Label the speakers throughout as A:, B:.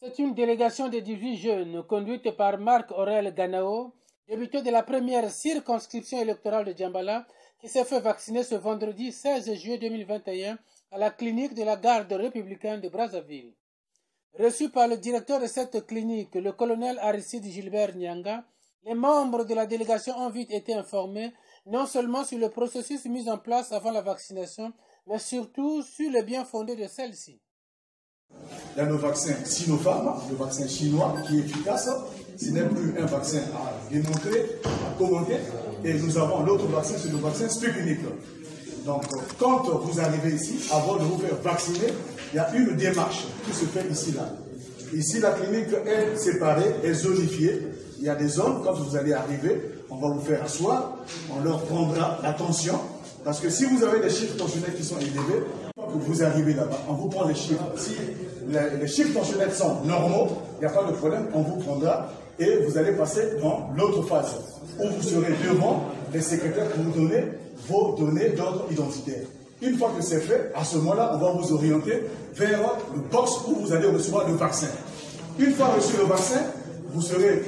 A: C'est une délégation de 18 jeunes conduite par Marc-Aurèle Ganao, député de la première circonscription électorale de Djambala, qui s'est fait vacciner ce vendredi 16 juillet 2021 à la clinique de la garde républicaine de Brazzaville. Reçu par le directeur de cette clinique, le colonel Aristide Gilbert Nyanga, les membres de la délégation ont vite été informés non seulement sur le processus mis en place avant la vaccination, mais surtout sur le bien fondé de celle-ci.
B: Il y a le vaccin Sinopharm, le vaccin chinois qui est efficace. Ce n'est plus un vaccin à démontrer, à commenter. Et nous avons l'autre vaccin, c'est le vaccin Sputnik. Donc, quand vous arrivez ici, avant de vous faire vacciner, il y a une démarche qui se fait ici, là. Ici, la clinique est séparée, est zonifiée. Il y a des zones, quand vous allez arriver, on va vous faire asseoir, on leur prendra l'attention. Parce que si vous avez des chiffres tensionnels qui sont élevés, que vous arrivez là-bas, on vous prend les chiffres. Si les chiffres tensionnels sont normaux, il n'y a pas de problème, on vous prendra et vous allez passer dans l'autre phase, où vous serez devant les secrétaires pour vous donner vos données d'ordre identitaire. Une fois que c'est fait, à ce moment-là, on va vous orienter vers le box où vous allez recevoir le vaccin. Une fois reçu le vaccin, vous serez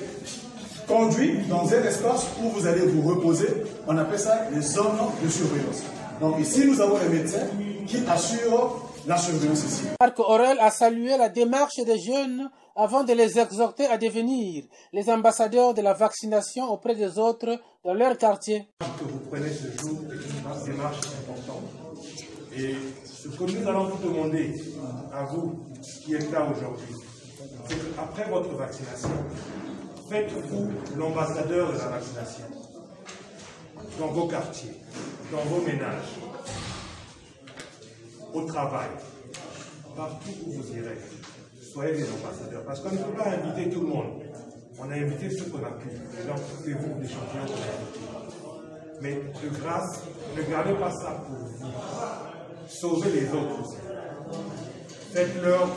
B: conduit dans un espace où vous allez vous reposer. On appelle ça les zones de surveillance. Donc ici, nous avons les médecins qui assurent la surveillance ici.
A: Marc-Aurèle a salué la démarche des jeunes avant de les exhorter à devenir les ambassadeurs de la vaccination auprès des autres dans leur quartier.
C: Que vous prenez ce jour est une démarche importante. Et ce que nous allons vous demander à vous qui êtes là aujourd'hui, c'est qu'après votre vaccination, faites-vous l'ambassadeur de la vaccination dans vos quartiers, dans vos ménages, au travail, partout où vous irez. Soyez des ambassadeurs. Parce qu'on ne peut pas inviter tout le monde. On a invité ceux qu'on a pu. Et donc, c'est vous, les champions qu'on a invités. Mais de grâce, ne gardez pas ça pour vous. Sauvez les autres aussi. Faites-leur,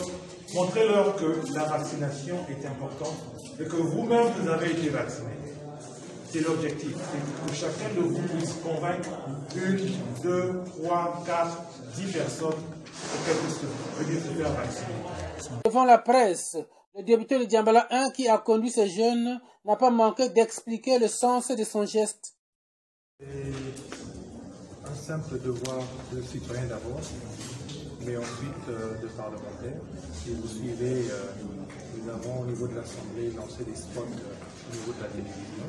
C: montrez-leur que la vaccination est importante et que vous-même, vous avez été vacciné. C'est l'objectif. C'est que chacun de vous puisse convaincre 1, 2, 3, 4, 10 personnes pour qu'elles puissent venir se faire vacciner.
A: Devant la presse, le député de Djambala 1 qui a conduit ces jeunes n'a pas manqué d'expliquer le sens de son geste.
D: C'est un simple devoir de citoyen d'abord, mais ensuite de parlementaire. Si vous suivez, nous avons au niveau de l'Assemblée lancé des spots au niveau de la télévision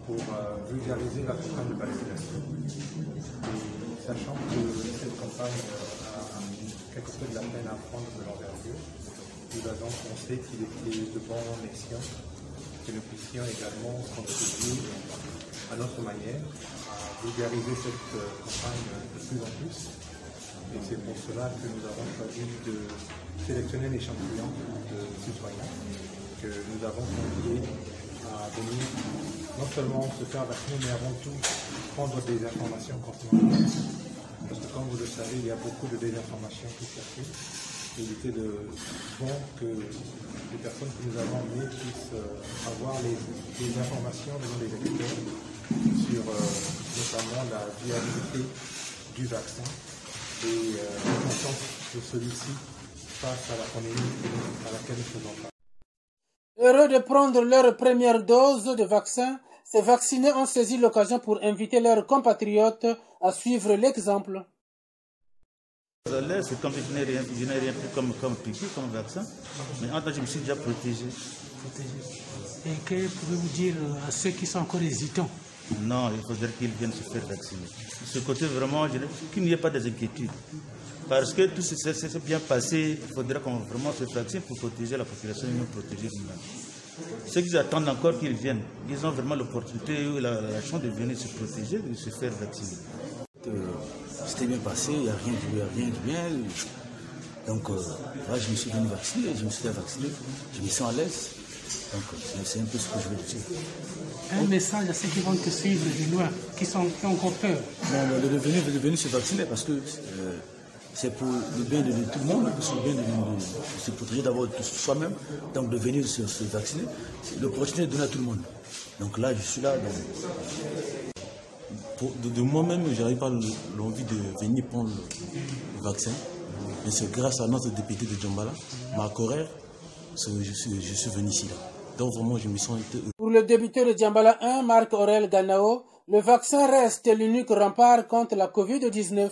D: pour vulgariser la campagne de vaccination. Et sachant que cette campagne a quelque peu de la peine à prendre de l'envergure, nous avons pensé qu'il était de bon escient que nous puissions également contribuer à notre manière à vulgariser cette campagne de plus en plus. Et c'est pour cela que nous avons choisi de sélectionner l'échantillon de citoyens que nous avons conviés à venir non seulement se faire vacciner, mais avant tout prendre des informations concernant. Parce que comme vous le savez, il y a beaucoup de désinformations qui circulent. Il était bon que les personnes que nous avons emmenées puissent avoir les informations venant des experts sur notamment la viabilité du vaccin et l'importance de celui-ci face à la pandémie à laquelle nous faisons face.
A: Heureux de prendre leur première dose de vaccin, ces vaccinés ont saisi l'occasion pour inviter leurs compatriotes à suivre l'exemple.
E: C'est comme je n'ai rien pris comme piqûre, comme vaccin, mais en tant que je me suis déjà protégé.
F: Et que pouvez-vous dire à ceux qui sont encore hésitants?
E: Non, il faudrait qu'ils viennent se faire vacciner. De ce côté, vraiment, qu'il n'y ait pas d'inquiétude. Parce que tout s'est bien passé, il faudrait qu'on vraiment se vaccine pour protéger la population et nous protéger nous-mêmes. Ceux qui attendent encore qu'ils viennent, ils ont vraiment l'opportunité ou la chance de venir se protéger, de se faire vacciner.
G: C'était bien passé, il n'y a rien de bien. Donc, là, je me suis venu vacciner, je me suis fait vacciner, je me sens à l'aise. Donc, c'est un peu ce que je veux dire.
F: Un message à ceux qui vont te suivre de loin, qui ont encore peur.
G: Non, de venir se vacciner parce que c'est pour le bien de tout le monde, c'est le bien de se protéger d'abord soi-même, donc de venir se vacciner. L'opportunité de donner à tout le monde. Donc là, je suis là.
H: De moi-même, je n'avais pas l'envie de venir prendre le vaccin. Mais c'est grâce à notre député de Djambala, Marc-Aurèle, je suis venu ici. Là. Donc vraiment, je me sens...
A: Pour le député de Djambala 1, Marc-Aurèle Ganao, le vaccin reste l'unique rempart contre la Covid-19.